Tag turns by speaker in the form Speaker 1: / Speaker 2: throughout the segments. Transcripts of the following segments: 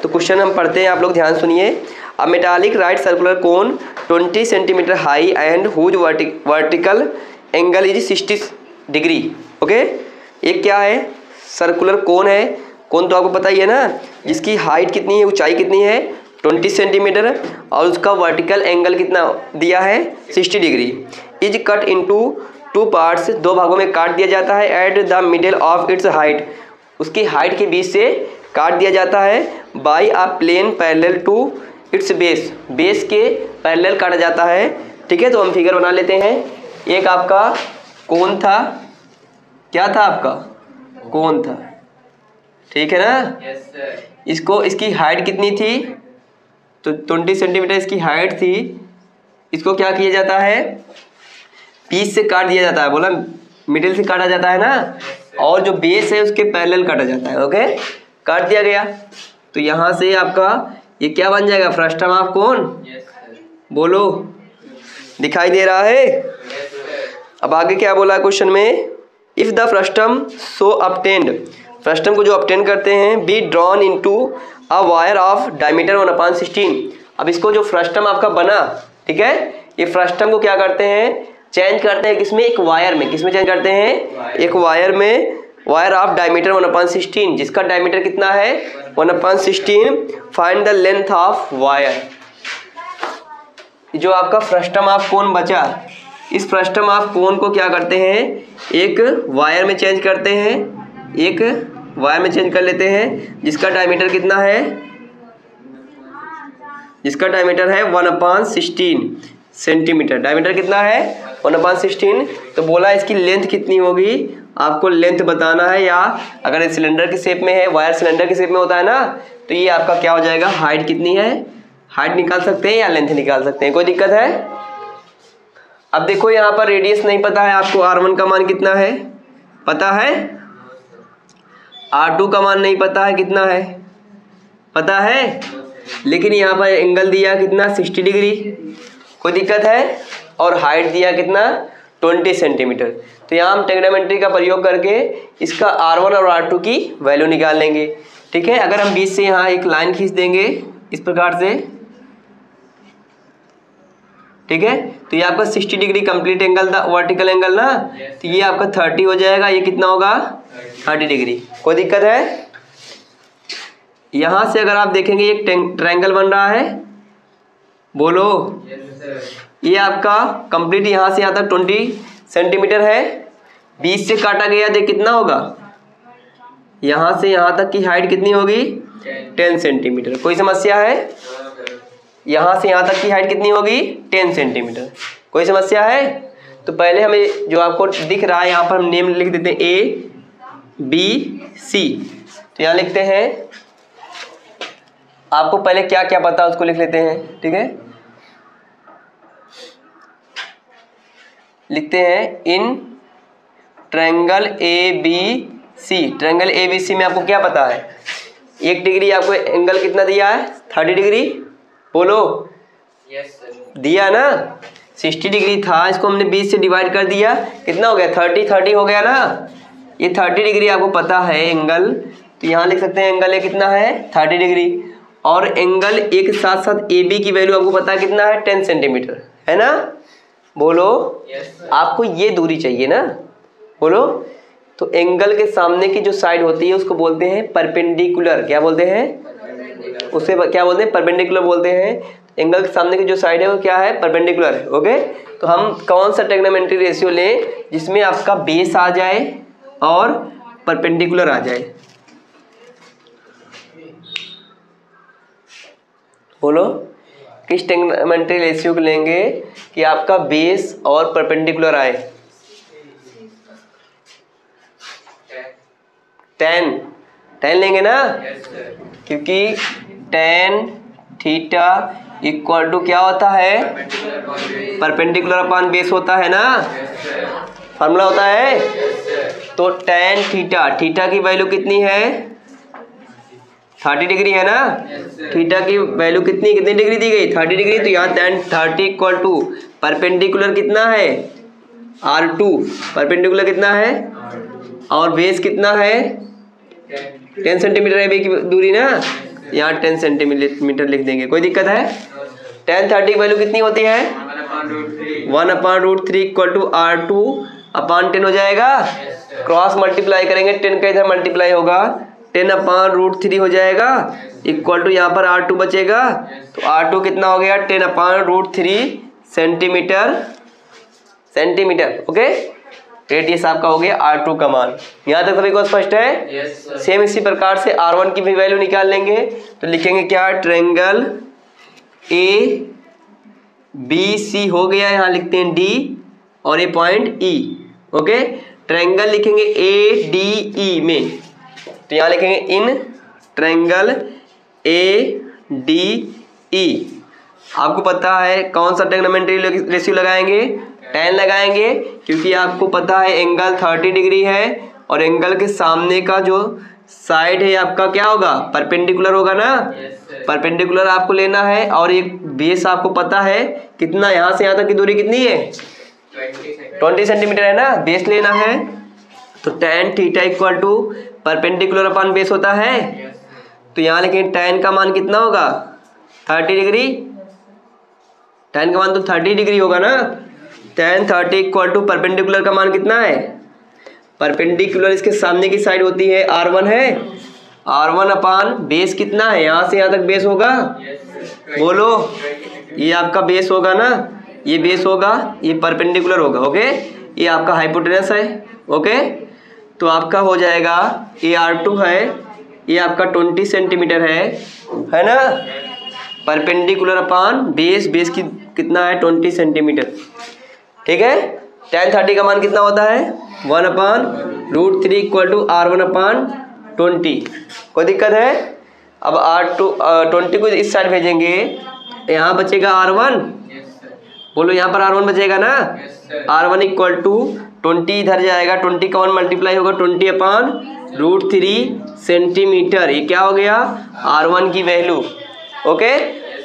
Speaker 1: तो क्वेश्चन हम पढ़ते हैं, आप लोग ध्यान सुनिए। A metallic right circular cone 20 centimetre high and whose vertical angle is 60 degree. Okay, एक क्या है, सर्कुलर कोन है। कोन तो आपको पता ही है ना, जिसकी हाइट कितनी है, ऊंचाई कितनी है 20 सेंटीमीटर, और उसका वर्टिकल एंगल कितना दिया है 60 degree. Is cut into 2 parts, 2 भागों में काट दिया जाता है। At the middle of its height, उसकी हाइट के बीच से काट दिया जाता है। By a plane parallel to its base, base के पैरेलल काटा जाता है। ठीक है, तो हम फिगर बना लेते हैं। एक आपका कोन था, क्या था आपका कोन था, ठीक है ना। इसको, इसकी हाइट कितनी थी, तो 20 सेंटीमीटर इसकी हाइट थी। इसको क्या किया जाता है, बीच से काट दिया जाता है, बोला मिडिल से काटा जाता है ना, और जो बेस है उसके पैरेलल काटा जाता है। ओके, काट दिया गया, तो यहाँ से आपका ये क्या बन जाएगा, फ्रस्टम ऑफ कोन। बोलो, दिखाई दे रहा है। अब आगे क्या बोला क्वेश्चन में, if the frustum so अपटेंड, frustum को जो अपटेंड करते हैं, be drawn into a wire of diameter 1/16। अब इसको जो फ्रस्टम आपका बना, ठीक है, ये फ्रस्टम को क्या करते हैं, चेंज करते हैं किसमें, एक वायर में। किसमें चेंज करते हैं, एक वायर में, वायर ऑफ डायमीटर 1/16, जिसका डायमीटर कितना है 1/16। Find the length of wire, जो आपका फ्रस्टम ऑफ कोन बचा, इस फ्रस्टम ऑफ कोन को क्या करते हैं, एक वायर में चेंज करते हैं, एक वायर में चेंज कर लेते हैं, जिसका डायमीटर कितना है, जिसका डायमीटर है 1/16 सेंटीमीटर। डायमीटर कितना है 1/16। तो बोला इसकी लेंथ कितनी होगी, आपको लेंथ बताना है, या अगर सिलेंडर के शेप में है, वायर सिलेंडर के शेप में होता है ना, तो ये आपका क्या हो जाएगा, हाइट कितनी है, हाइट निकाल सकते हैं या लेंथ निकाल सकते हैं, कोई दिक्कत है। अब देखो यहाँ पर रेडियस नहीं पता है आपको, R1 का मान कितना है पता है, R2 का मान नहीं पता है, कितना है पता है, लेकिन यहाँ पर एंगल दिया कितना 60 डिग्री, कोई दिक्कत है, और हाइट दिया कितना 20 सेंटीमीटर। तो यहाँ हम ट्रिग्नोमेट्री का प्रयोग करके इसका R1 और R2 की वैल्यू निकाल लेंगे। ठीक है, अगर हम बीच से यहाँ एक लाइन खींच देंगे इस प्रकार से, ठीक है, तो ये आपका 60 डिग्री कंप्लीट एंगल था, वर्टिकल एंगल ना, तो ये आपका 30 हो जाएगा, ये कितना होगा 30 डिग्री, कोई दिक्कत है। यहाँ से अगर आप देखेंगे एक ट्रायंगल बन रहा है, बोलो, ये आपका कंप्लीट यहाँ से यहाँ तक 20 सेंटीमीटर है, बीच से काटा गया, देख कितना होगा, यहाँ से यहाँ तक की हाइट कितनी होगी 10 सेंटीमीटर। कोई समस्या है, यहाँ से यहाँ तक की हाइट कितनी होगी 10 सेंटीमीटर, कोई समस्या है। तो पहले हमें जो आपको दिख रहा है यहाँ पर हम नेम लिख देते हैं ABC, तो यहाँ लिखते हैं, आपको पहले क्या क्या पता उसको लिख लेते हैं। ठीक है, लिखते हैं in triangle ABC, triangle ABC में आपको क्या पता है, 1 डिग्री आपको एंगल कितना दिया है 30 डिग्री, बोलो यस सर, दिया ना 60 डिग्री था, इसको हमने 20 से डिवाइड कर दिया, कितना हो गया 30 हो गया ना, ये 30 डिग्री आपको पता है एंगल, तो यहाँ लिख सकते हैं एंगल है कितना है 30 डिग्री, और एंगल एक साथ साथ AB की वैल्यू आपको पता है कितना है 10 सेंटीमीटर, है ना, बोलो yes, आपको ये दूरी चाहिए ना, बोलो। तो एंगल के सामने की जो साइड होती है उसको बोलते हैं परपेंडिकुलर, क्या बोलते हैं, उसे क्या बोलते हैं, परपेंडिकुलर बोलते हैं। एंगल के सामने की जो साइड है वो क्या है, परपेंडिकुलर है। ओके, तो हम कौन सा ट्रिग्नोमेट्री रेशियो लें जिसमें आपका बेस आ जाए और परपेंडिकुलर आ जाए, बोलो किस ट्रिग्नोमेट्री रेशियो को लेंगे कि आपका बेस और परपेंडिकुलर आए। 10 लेंगे ना, क्योंकि tan थीटा इक्वल टू क्या होता है, परपेंडिकुलर अपॉन बेस होता है ना, फार्मूला होता है। तो tan थीटा, थीटा की वैल्यू कितनी है 30 डिग्री है ना, थीटा की वैल्यू कितनी डिग्री दी गई 30 डिग्री, तो यहाँ tan 30 इक्वल टू परपेंडिकुलर कितना है R2, परपेंडिकुलर कितना है, और बेस कितना है 10 सेंटीमीटर है की दूरी ना, यहाँ 10 सेंटीमीटर लिख देंगे, कोई दिक्कत है? tan 30 की वैल्यू कितनी होती है? 1/√3 इक्वल टू R2/10 हो जाएगा। क्रॉस मल्टीप्लाई करेंगे, 10 का इधर मल्टीप्लाई होगा, 10/√3 हो जाएगा इक्वल टू यहाँ पर R2 बचेगा। तो R2 कितना हो गया? 10/√3 सेंटीमीटर। ओके, रेडियस आपका हो गया R2 का मान। यहाँ तक सभी को स्पष्ट है? सेम इसी प्रकार से R1 की भी वैल्यू निकाल लेंगे। तो लिखेंगे क्या? ट्रायंगल ABC हो गया, यहाँ लिखते हैं D और ये पॉइंट E। ओके, ट्रायंगल लिखेंगे ADE में, तो यहाँ लिखेंगे इन ट्रायंगल ADE। आपको पता है कौन सा ट्रिग्नोमेट्री रेशियो लगाएंगे? tan लगाएंगे, क्योंकि आपको पता है एंगल 30 डिग्री है और एंगल के सामने का जो साइड है आपका क्या होगा? परपेंडिकुलर होगा ना। परपेंडिकुलर आपको लेना है और एक बेस आपको पता है कितना, यहाँ से यहाँ तक की दूरी कितनी है? 20 सेंटीमीटर है ना, बेस लेना है। तो tan theta equal to perpendicular upon base होता है। तो यहाँ लेकिन tan का मान कितना होगा? 30 डिग्री। tan का मान तो 30 डिग्री होगा ना। tan 30 इक्वल टू परपेंडिकुलर का मान कितना है? परपेंडिकुलर इसके सामने की साइड होती है R1 है, R1 अपॉन बेस कितना है? यहाँ से यहाँ तक बेस होगा, बोलो, ये आपका बेस होगा ना, ये बेस होगा, ये परपेंडिकुलर होगा। ओके, ये आपका हाइपोटेनस है। ओके, तो आपका हो जाएगा ये R2 है, ये आपका 20 सेंटीमीटर है ना, परपेंडिकुलर अपॉन बेस, बेस की कितना है? 20 सेंटीमीटर। ठीक है, tan 30 का मान कितना होता है? 1/√3 इक्वल टू R1/20। कोई दिक्कत है? अब R20 को इस साइड भेजेंगे, यहाँ बचेगा R1, बोलो यहाँ पर R1 बचेगा ना। R1 इक्वल टू 20 इधर जाएगा, 20 का 1 मल्टीप्लाई होगा 20/√3 सेंटीमीटर। ये क्या हो गया? R1 की वैल्यू। ओके,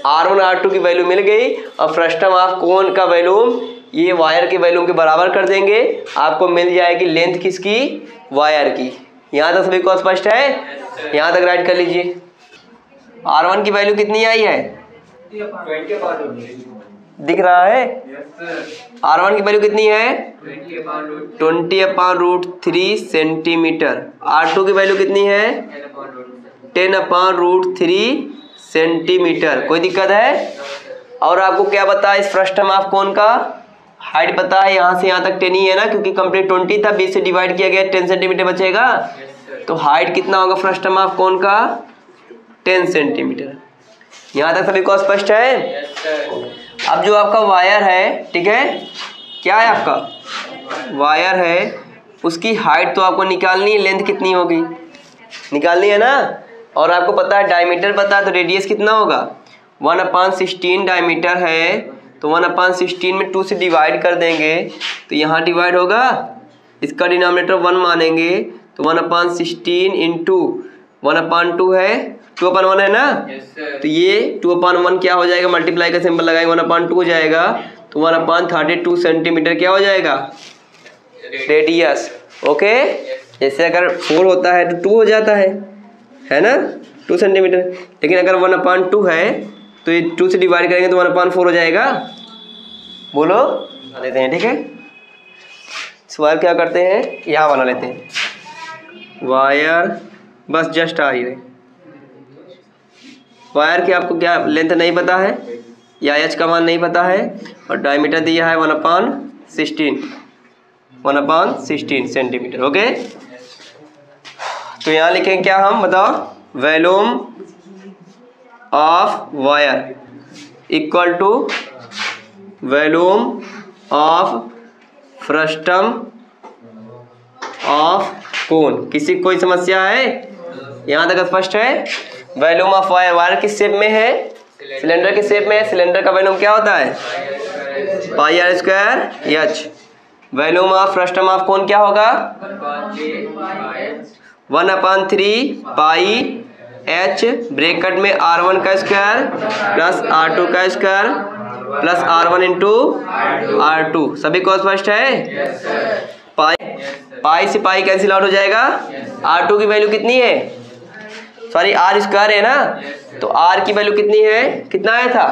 Speaker 1: R1 R2 की वैल्यू मिल गई। अब फ्रस्टम ऑफ कोन का वैल्यू ये वायर की वैल्यू के बराबर कर देंगे, आपको मिल जाएगी लेंथ किसकी? वायर की। यहाँ तक सभी को स्पष्ट है? यहाँ तक राइट कर लीजिए। R1 की वैल्यू कितनी आई है? दिख रहा है? R1 की वैल्यू कितनी है? 20/√3 सेंटीमीटर। R2 की वैल्यू कितनी है? 10/√3 सेंटीमीटर। कोई दिक्कत है? और आपको क्या पता है इस फ्रस्टम ऑफ कोन का? हाइट पता है, यहाँ से यहाँ तक 10 ही है ना, क्योंकि कंप्लीट 20 था, 20 से डिवाइड किया गया, 10 सेंटीमीटर बचेगा। तो हाइट कितना होगा फ्रस्टम ऑफ कोन का? 10 सेंटीमीटर। यहाँ तक सभी को स्पष्ट है? अब जो आपका वायर है, ठीक है, क्या है आपका वायर है, उसकी हाइट तो आपको निकालनी है, लेंथ कितनी होगी निकालनी है ना। और आपको पता है डायमीटर पता है, तो रेडियस कितना होगा? 1/16 डायमीटर है, तो 1/16 में 2 से डिवाइड कर देंगे, तो यहाँ डिवाइड होगा, इसका डिनोमिनेटर 1 मानेंगे, तो 1/16 इंटू 1/2 है, 2/1 है ना। तो ये 2/1 क्या हो जाएगा? मल्टीप्लाई का सिंबल लगाएंगे, 1/2 हो जाएगा, तो 1/32 सेंटीमीटर क्या हो जाएगा? रेडियस। ओके, जैसे अगर 4 होता है तो 2 हो जाता है ना, 2 सेंटीमीटर। लेकिन अगर 1/2 है तो ये 2 से डिवाइड करेंगे तो 1/4 हो जाएगा, बोलो, बना देते हैं। ठीक है, सवाल क्या करते हैं, यहाँ बना लेते हैं वायर, बस जस्ट आ ही रहे। वायर की आपको क्या लेंथ नहीं पता है या एच का मान नहीं पता है, और डायमीटर दिया है 1/16 सेंटीमीटर। ओके, तो यहाँ लिखेंगे क्या हम, बताओ? Volume of wire equal to volume of frustum of cone. किसी कोई समस्या है? यहाँ तक स्पष्ट है? वॉल्यूम ऑफ वायर, वायर किस शेप में है? सिलेंडर के शेप में है। सिलेंडर का वॉल्यूम क्या होता है? πr² h। Volume of frustum of कोन क्या होगा? 1/3 पाई h, ब्रैकेट में R1 का स्क्वायर प्लस R2 का square plus R1 into R2। सभी को स्पष्ट है? पाई से पाई कैंसिल आउट हो जाएगा। R2 की वैल्यू कितनी है? सॉरी आर स्क्वायर है ना, तो आर की वैल्यू कितनी है, कितना आया था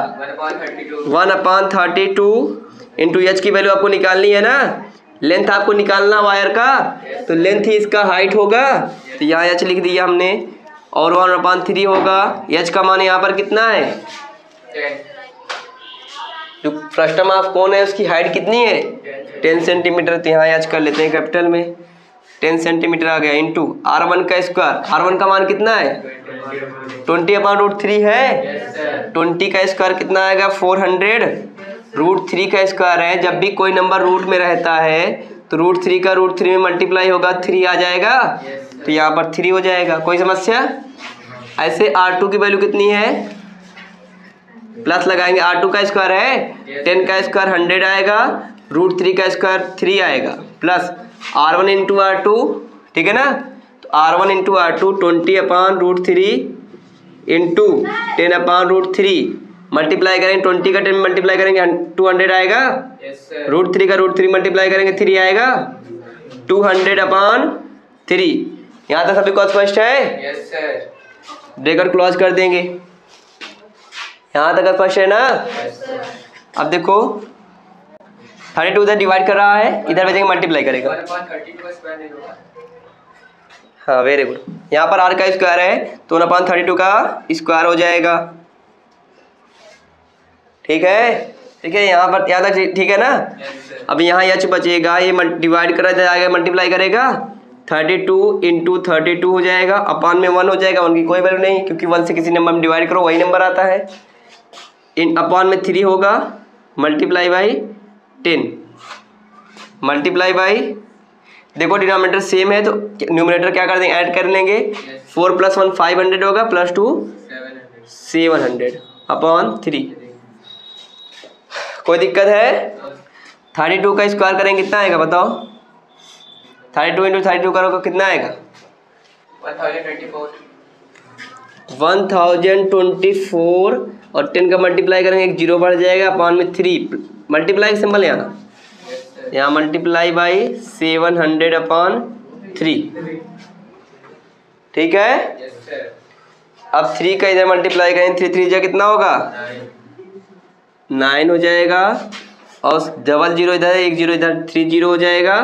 Speaker 1: 1/32 इंटू एच की वैल्यू आपको निकालनी है ना, लेंथ आपको निकालना वायर का, तो लेंथ ही इसका हाइट होगा, तो यहाँ एच लिख दिया हमने, और 1/3 होगा। एच का मान यहाँ पर कितना है, जो फ्रस्टम ऑफ कौन है उसकी हाइट कितनी है 10 सेंटीमीटर, तो यहाँ एच कर लेते हैं कैपिटल में, 10 सेंटीमीटर आ गया, इंटू R1 का स्क्वायर, R1 का मान कितना है 20/√3 है, 20 का स्क्वायर कितना आएगा 400, √3 का स्क्वायर है, जब भी कोई नंबर रूट में रहता है तो √3 का √3 में मल्टीप्लाई होगा 3 आ जाएगा, तो यहाँ पर 3 हो जाएगा। कोई समस्या? ऐसे R2 की वैल्यू कितनी है, प्लस लगाएंगे, R2 का स्क्वायर है 10 का स्क्वायर 100 आएगा, √3 का स्क्वायर 3 आएगा, प्लस R1 इंटू R2, ठीक है ना, तो R1 into R2 20/√3 into 10/√3 multiply करेंगे, 20 का 10 मल्टीप्लाई करेंगे 200 आएगा, √3 का √3 मल्टीप्लाई करेंगे 3 आएगा, 200/3। यहाँ तक सभी को स्पष्ट है? ब्रेकर क्लोज कर देंगे, यहाँ तक स्पष्ट है ना? अब देखो 32 इधर डिवाइड कर रहा है, इधर भेजेंगे मल्टीप्लाई करेगा, हाँ वेरी गुड। यहाँ पर आर का स्क्वायर है तो 1/32 का स्क्वायर हो जाएगा, ठीक है, ठीक है, यहाँ पर यहाँ तक ठीक है ना। अब यहाँ एच बचेगा, ये डिवाइड करा जाएगा मल्टीप्लाई करेगा, 32 इंटू 32 हो जाएगा, अपान में 1 हो जाएगा, 1 की कोई वैल्यू नहीं क्योंकि 1 से किसी नंबर में डिवाइड करो वही नंबर आता है, इन अपान में 3 होगा, मल्टीप्लाई बाई 10 मल्टीप्लाई बाई, देखो डिनोमिनेटर सेम है तो न्यूमरेटर क्या कर देंगे, ऐड कर लेंगे, 4 + 1 500 होगा, प्लस 2 700/3। कोई दिक्कत है? 32 का स्क्वायर करेंगे कितना आएगा बताओ, 32 इंटू 32 करोगे कितना आएगा 1024, और 10 का मल्टीप्लाई करेंगे एक 0 बढ़ जाएगा, अपान में 3 मल्टीप्लाई सिंबल यहाँ मल्टीप्लाई बाई 700/3, ठीक है। अब 3 का इधर मल्टीप्लाई करें, 3 3 जा कितना होगा 9 हो जाएगा, और डबल 0 इधर 1 0 इधर 3 0 हो जाएगा।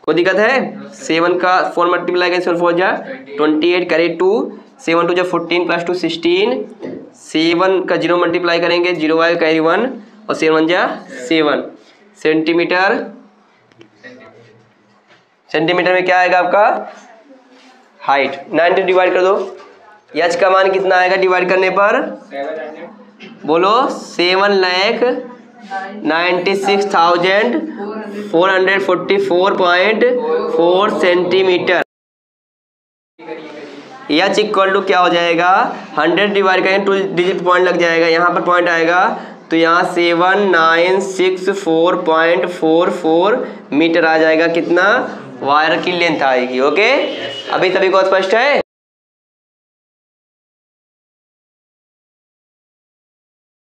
Speaker 1: कोई दिक्कत है? 7 का 4 मल्टीप्लाई करें 4 जा 28 करे 2, 7 2 जा 14 प्लस 2 16, 7 का 0 मल्टीप्लाई करेंगे 0 आएगा कैरी 1, और 7 1 जा 7 सेंटीमीटर, सेंटीमीटर में क्या आएगा आपका हाइट, 90 डिवाइड कर दो, एच का मान कितना आएगा डिवाइड करने पर, बोलो 7,96,444.4 सेंटीमीटर। एच इक्वल टू क्या हो जाएगा 100 डिवाइड करें 2 डिजिट पॉइंट लग जाएगा, यहाँ पर पॉइंट आएगा तो यहाँ 7964.44 मीटर आ जाएगा, कितना वायर की लेंथ आएगी। ओके, अभी सभी को स्पष्ट है?